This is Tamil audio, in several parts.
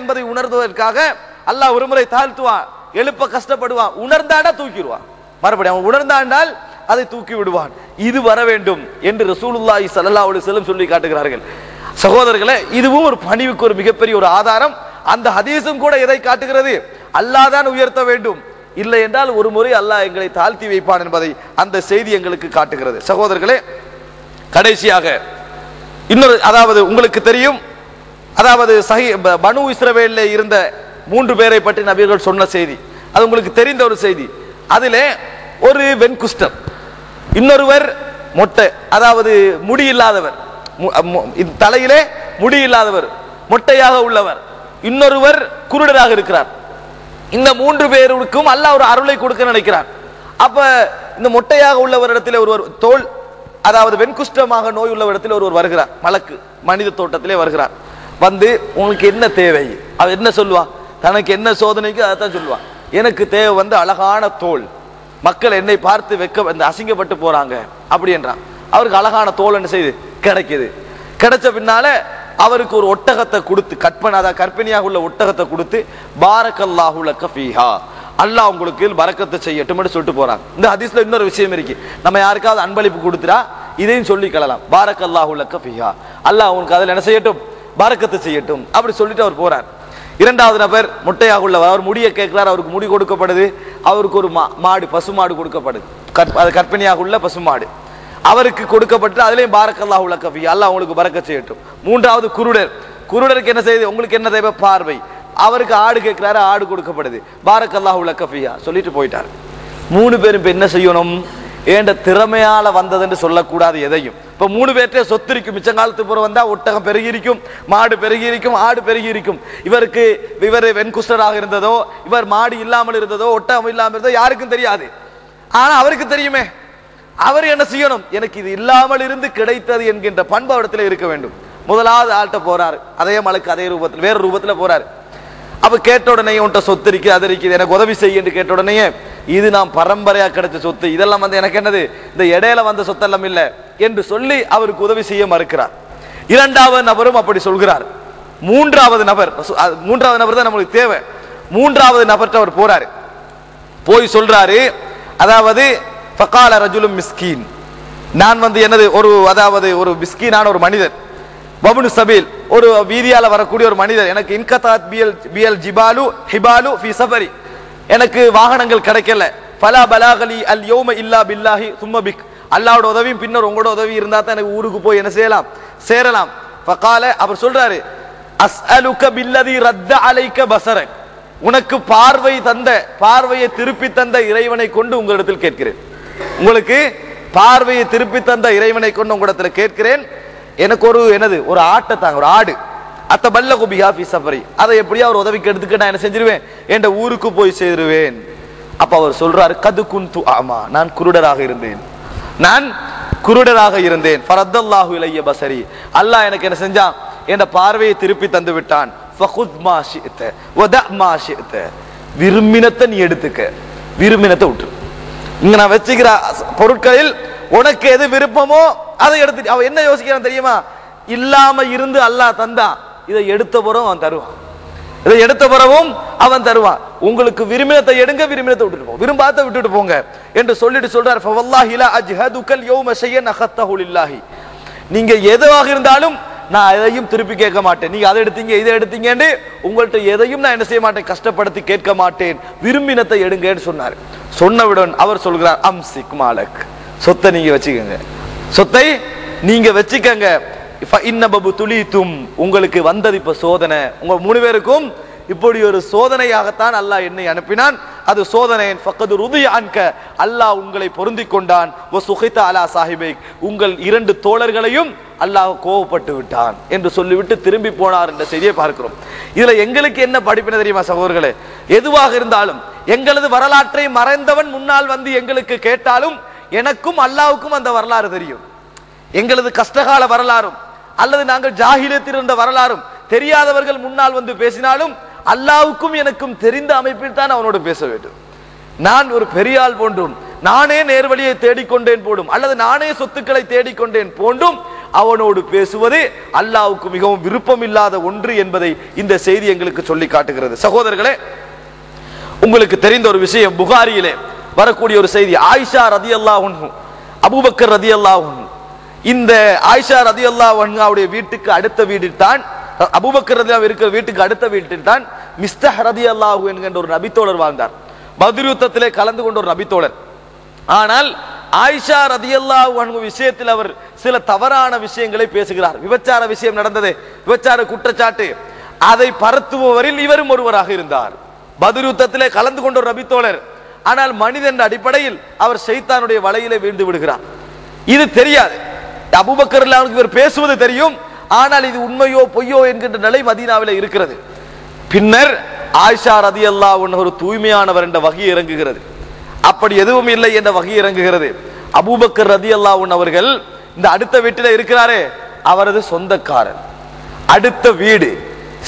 என்பதை உணர்வதற்காக அல்லாஹ் ஒருமுறை தாழ்த்துவான், எழுப்ப கஷ்டப்படுவான், உணர்ந்தாண்டா தூக்கிடுவான். மறுபடியும் அவன் உணர்ந்தாண்டால் அதை தூக்கி விடுவான். இது வர வேண்டும் என்று ரசூலுல்லாஹி ஸல்லல்லாஹு அலைஹி வஸல்லம் சொல்லி காட்டுகிறார்கள். சகோதரர்களே, இதுவும் ஒரு பணிவுக்கு ஒரு மிகப்பெரிய ஒரு ஆதாரம். அந்த ஹதீஸும் கூட எதை காட்டுகிறது? அல்லாஹ் தான் உயர்த்த வேண்டும், இல்லை என்றால் ஒரு முறை அல்லாஹ் எங்களை தாழ்த்தி வைப்பான் என்பதை அந்த செய்தி எங்களுக்கு காட்டுகிறது. சகோதரர்களே, கடைசியாக இன்னொரு, அதாவது உங்களுக்கு தெரியும், அதாவது பனு இஸ்ரவேலிலே இருந்த 3 பேரை பற்றி நபிகள் சொன்ன செய்தி, அது உங்களுக்கு தெரிந்த ஒரு செய்தி. அதிலே ஒரு வெண்குஷ்டர், இன்னொருவர் மொட்டை, அதாவது முடி இல்லாதவர், தலையிலே முடி இல்லாதவர், மொட்டையாக உள்ளவர், இன்னொருவர் குருடராக இருக்கிறார். இந்த 3 பேருக்கும் அல்லாஹ் ஒரு அருளை கொடுக்க நினைக்கிறார். அப்ப இந்த மொட்டையாக உள்ளவரிடத்தில் ஒருவர், தோல் அதாவது வெண்குஷ்டமாக நோய் உள்ளவரிடத்தில் ஒருவர் வருகிறார், மலக்கு மனித தோட்டத்திலே வருகிறார். வந்து உங்களுக்கு என்ன தேவை? அவர் என்ன சொல்லுவான்? தனக்கு என்ன சோதனைக்கு அதைத்தான் சொல்லுவான். எனக்கு தேவை வந்து அழகான தோல், மக்கள் என்னை பார்த்து அசிங்கப்பட்டு போறாங்க அப்படி என்றான். அவருக்கு அழகான தோல் என்ன செய்து கிடைக்குது. கிடைச்ச பின்னால அவருக்கு ஒரு ஒட்டகத்தை கொடுத்து, கற்பனையாக உள்ள ஒட்டகத்தை கொடுத்து, பாரக்கல்லாஹு லக ஃபீஹா, அல்லாஹ் உங்களுக்கு பரக்கத்தை செய்யட்டும் என்று சொல்லிட்டு போறாங்க. இந்த ஹதீஸ்ல இன்னொரு விஷயம் இருக்கு. நம்ம யாருக்காவது அன்பளிப்பு கொடுத்துட்டா இதையும் சொல்லி கலலாம், பாரக்கல்லாஹு லக ஃபீஹா, அல்லாஹ் உங்களுக்கு அதில் என்ன செய்யட்டும், பரக்கத்தை செய்யட்டும் அப்படி சொல்லிட்டு அவர் போறார். இரண்டாவது நபர் மொட்டையாக உள்ளவர், அவர் முடிய கேட்கிறார், அவருக்கு முடி கொடுக்கப்படுது, அவருக்கு ஒரு மாடு, பசுமாடு கொடுக்கப்படுது, அது கற்பனையாக உள்ள பசுமாடு அவருக்கு கொடுக்கப்பட்டு அதிலேயும் பாரக்கல்லாஹு லக ஃபீஹா, அல்லாஹ் உங்களுக்கு பரக்கத் செய்யட்டும். மூன்றாவது குருடர், குருடருக்கு என்ன செய்யுது, உங்களுக்கு என்ன தேவை, பார்வை, அவருக்கு ஆடு கேட்கிறாரு, ஆடு கொடுக்கப்படுது, பாரக்கல்லாஹு லக ஃபீஹா சொல்லிட்டு போயிட்டார். 3 பேரும் இப்ப என்ன செய்யணும்? ஏண்ட திறமையால வந்தது என்று சொல்லக்கூடாது எதையும். இப்ப 3 பேர்ட்டே சொத்து இருக்கும், மிச்சங்காலத்து புறம் வந்தா ஒட்டகம் பெருகி இருக்கும், மாடு பெருகி இருக்கும், ஆடு பெருகி இருக்கும். இவர் வெண்குஷ்டராக இருந்ததோ, இவர் மாடு இல்லாமல் இருந்ததோ, ஒட்டகம் இல்லாமல் இருந்ததோ யாருக்கும் தெரியாது. ஆனா அவருக்கு தெரியுமே. அவர் என்ன செய்யணும்? எனக்கு இது இல்லாமல் இருந்து கிடைத்தது என்கின்ற பண்பு அவரிடத்தில் இருக்க வேண்டும். முதலாவது ஆள்கிட்ட போறாரு, அதே மலைக்கு அதே ரூபத்தில் வேறு ரூபத்துல போறாரு. அப்ப கேட்ட உடனே உன்ட்ட சொத்து இருக்கு, அது இருக்குது, எனக்கு உதவி செய்ய என்று கேட்ட உடனே, இது நான் பரம்பரையா கிடைச்ச சொத்து, இதெல்லாம் வந்து எனக்கு என்னது, இந்த இடையில வந்த சொத்தெல்லாம் இல்லை என்று சொல்லி அவருக்கு உதவி செய்ய மறுக்கிறார். இரண்டாவது நபரும் அப்படி சொல்கிறார். மூன்றாவது நபர் தான் நம்மளுக்கு தேவை. மூன்றாவது நபர்கிட்ட அவர் போறாரு, போய் சொல்றாரு, அதாவது ஃபகால ரஜுலும் மிஸ்கீன், நான் வந்து என்னது ஒரு மிஸ்கீனான ஒரு மனிதர், வபுனு சபீல், ஒரு வீதியால வரக்கூடிய ஒரு மனிதர், எனக்கு இன்கதாத் பியல் ஜிபாலு ஹிபாலு ஃபி சஃபரி, எனக்கு வாகனங்கள் கிடைக்கல, ஃபலா பலாகலி அல் யௌம இல்லா பில்லாஹி சும்ம பிக், அல்லாஹ்வோட உதவியும் பின்னர் உங்களோட உதவி இருந்தா தான் எனக்கு ஊருக்கு போய் என்ன செய்யலாம், சேரலாம். ஃபகால, அவர் சொல்றாரு, அஸ்அலுக பில்லதி ரத்த அலைக பஸரக், உனக்கு பார்வையை திருப்பி தந்த இறைவனை கொண்டு உங்களிடத்தில் கேட்கிறேன், உங்களுக்கு பார்வையை திருப்பி தந்த இறைவனை கொண்டு உங்களிடத்தில் கேட்கிறேன், எனக்கு ஒரு ஆட்டை தாங்க, ஒரு ஆடு, அத்தபல்லகு பிஹா ஃபி சஃபரி, அதை எப்படியா ஒரு உதவிக்கு எடுத்துக்க நான் என்ன செஞ்சிருவேன், என்ற ஊருக்கு போய் சேருவேன். அப்ப அவர் சொல்றாரு, கது குன்து ஆமா, நான் குருடராக இருந்தேன், ஃபரத்தல்லாஹு இலைய பஸரி, அல்லாஹ் எனக்கு என்ன செஞ்சான், என்ற பார்வையை திருப்பி தந்து விட்டான். ஃபகுத் மா ஷிஅத வத மா ஷிஅத, விரும்பினத்தை நீ எடுத்துக்க, விரும்பினத்தை விட்டு. இங்க நான் வச்சுக்கிற பொருட்களில் உனக்கு எது விருப்பமோ அதை எடுத்துட்டு, அவன் என்ன யோசிக்கிறான் தெரியுமா, இல்லாம இருந்து அல்லாஹ் தந்தான், இதை எடுத்த பிறவும் அவன் தருவான், இதை எடுத்த பிறவும் அவன் தருவான். உங்களுக்கு விரும்பினத்தை எடுங்க, விரும்பினத்தை விட்டுட்டு போங்க, விரும்பாத விட்டுட்டு போங்க என்று சொல்லிட்டு சொல்றார். ஃபவல்லாஹி லா அஜ்ஹதுகல் யௌம ஷையன் அகத்தஹு லில்லாஹி, நீங்க எதுவாக இருந்தாலும் நான் எதையும் திருப்பி கேட்க மாட்டேன், நீங்க அதை எடுத்தீங்க இதை எடுத்தீங்கன்னு உங்கள்கிட்ட எதையும் நான் என்ன செய்ய மாட்டேன், கஷ்டப்படுத்தி கேட்க மாட்டேன், விரும்பினத்தை எடுங்கன்னு சொன்னார். சொன்னவுடன் அவர் சொல்கிறார், அம்சிக் மாலக், சொத்தை நீங்க வச்சுக்கங்க, சொத்தை நீங்க வச்சுக்கங்க, உங்களுக்கு வந்தது இப்ப சோதனை, உங்க 3 பேருக்கும் இப்படி ஒரு சோதனையாகத்தான் அல்லாஹ் என்னை அனுப்பினான், அது சோதனை. ஃபக்கது ருதிய அன்க, அல்லாஹ் உங்களை பொருந்தி கொண்டான், வசுகித அலா சாஹிபைக், உங்கள் 2 தோழர்களையும் அல்லாஹ் கோபப்பட்டு விட்டான் என்று சொல்லிவிட்டு திரும்பி போனார் என்ற செய்தியை பார்க்கிறோம். இதுல எங்களுக்கு என்ன படிப்பினை தெரியுமா சகோதரர்களே, எதுவாக இருந்தாலும் எங்களது வரலாற்றை மறைந்தவன் முன்னால் வந்து எங்களுக்கு கேட்டாலும் எனக்கும் அல்லாஹ்வுக்கும் அந்த வரலாறு தெரியும். எங்களது கஷ்டகால வரலாறும் அல்லது நாங்கள் ஜாஹிலியத்தில் இருந்த வரலாறும் தெரியாதவர்கள் முன்னால் வந்து பேசினாலும் அல்லாஹ்வுக்கும் எனக்கும் தெரிந்த அமைப்பில் தான் அவனோடு பேச வேண்டும். நான் ஒரு பெரியாள் போன்றும், நானே நேர்வழியை தேடிக்கொண்டேன் போடும் அல்லது நானே சொத்துக்களை தேடிக்கொண்டேன் போன்றும் அவனோடு பேசுவது அல்லாஹ்வுக்கு மிகவும் விருப்பமில்லாத ஒன்று என்பதை இந்த செய்தி எங்களுக்கு சொல்லி காட்டுகிறது. சகோதரர்களே, உங்களுக்கு தெரிந்த ஒரு விஷயம், புகாரியிலே வரக்கூடிய ஒரு செய்தி, ஆயிஷா ரதியல்லாஹு அன்ஹு, அபூபக்கர் ரதியல்லாஹு அன்ஹு, இந்த ஆயிஷா ரதியல்லாஹு அன்ஹாவுடைய வீட்டுக்கு அடுத்த வீட்டில் தான், அபூபக்கர் ரதியல்லாஹு இருக்கிற வீட்டுக்கு அடுத்த வீட்டில் தான் மிஸ்தஹ் ரதியல்லாஹு என்கின்ற ஒரு நபித்தோழர் வாழ்ந்தார். பத்ர் யுத்தத்திலே கலந்து கொண்ட ஒரு நபித்தோழர். ஆனால் ஆயிஷா ரதியல்லாஹு அன்ஹு விஷயத்தில் அவர் சில தவறான விஷயங்களை பேசுகிறார். விபச்சார விஷயம் நடந்தது, விபச்சார குற்றச்சாட்டு, அதை பரத்துபவரில் இவரும் ஒருவராக இருந்தார். பத்ர் யுத்தத்திலே கலந்து கொண்ட ஒரு நபித்தோழர். ஆனால் மனிதன் அடிப்படையில் அவர் ஷைத்தானுடைய வலையிலே வீழ்ந்து விடுகிறார். இது தெரியாது. அபூபக்கர் ரலியல்லாஹு இவர் பேசுவது தெரியும், ஆனால் இது உண்மையோ பொய்யோ என்கின்ற நிலை மதீனாவிலே இருக்கிறது. பின்னர் ஆயிஷா ரதியல்லாஹு அன்ஹா ஒரு தூய்மையானவர் என்ற வகை இறங்குகிறது. அப்படி எதுவும் இல்லை என்ற வகை இறங்குகிறது. அபூபக்கர் ரதியல்லாஹு அன்ஹு அவர்கள் இந்த அடுத்த வீட்டில் இருக்கிறாரே, அவரது சொந்தக்காரன், அடுத்த வீடு,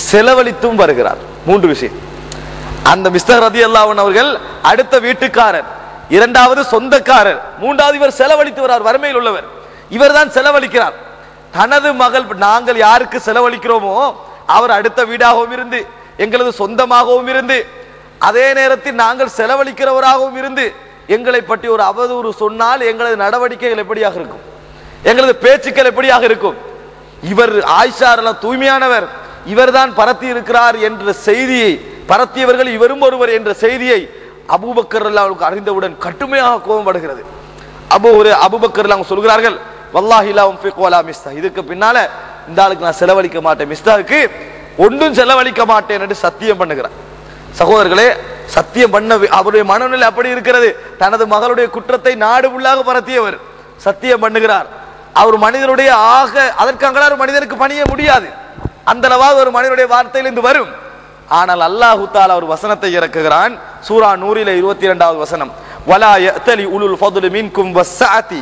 செலவழித்தும் வருகிறார். 3 விஷயம். அந்த மிஸ்தர் ரதியல்லாஹு அன்ஹு அவர்கள் அடுத்த வீட்டுக்காரர், இரண்டாவது சொந்தக்காரர், மூன்றாவது இவர் செலவழித்து வரார், வறுமையில் உள்ளவர். இவர் தான் செலவழிக்கிறார். தனது மகள், நாங்கள் யாருக்கு செலவழிக்கிறோமோ அவர் அடுத்த வீடாகவும் இருந்து, எங்களது சொந்தமாகவும் இருந்து, அதே நேரத்தில் நாங்கள் செலவழிக்கிறவராகவும் இருந்து எங்களை பற்றி ஒரு அவதூறு சொன்னால் எங்களது நடவடிக்கைகள் எப்படியாக இருக்கும், எங்களது பேச்சுக்கள் எப்படியாக இருக்கும். இவர் ஆயிஷா தூய்மையானவர், இவர்தான் பரத்தி இருக்கிறார் என்ற செய்தியை, பரத்தியவர்கள் இவரும் ஒருவர் என்ற செய்தியை அபூபக்கர் ரலியல்லாஹு அறிந்தவுடன் கடுமையாக கோபப்படுகிறது. அபூபக்கர் ரலியல்லாஹு சொல்கிறார்கள், வல்லாஹி லா உன்ஃபிக் வலா மிஸ்தா, இதுக்கு பின்னால இந்த ஆளுக்கு நான் செலவழிக்க மாட்டேன், மிஸ்தாவுக்கு ஒன்றும் செலவழிக்க மாட்டேன் என்று சத்தியம் பண்ணுகிறார். சகோதரர்களே, சத்தியம் பண்ண அவருடைய மனநிலை அப்படி இருக்கிறது. தனது மகளுடைய குற்றத்தை நாடு உள்ளாக பரத்தியவர் சத்தியம் பண்ணுகிறார். அவர் மனிதனுடைய அதற்காக ஒரு மனிதனுக்கு பணிய முடியாது, அந்த அளவாக ஒரு மனிதனுடைய வார்த்தையிலிருந்து வரும். ஆனால் அல்லாஹு தஆலா ஒரு வசனத்தை இறக்குகிறான். சூரா நூரிலே 22வது வசனம், வலா யஅதலி உலுல் ஃபضل மின்கும் வஸ்ஸஅதி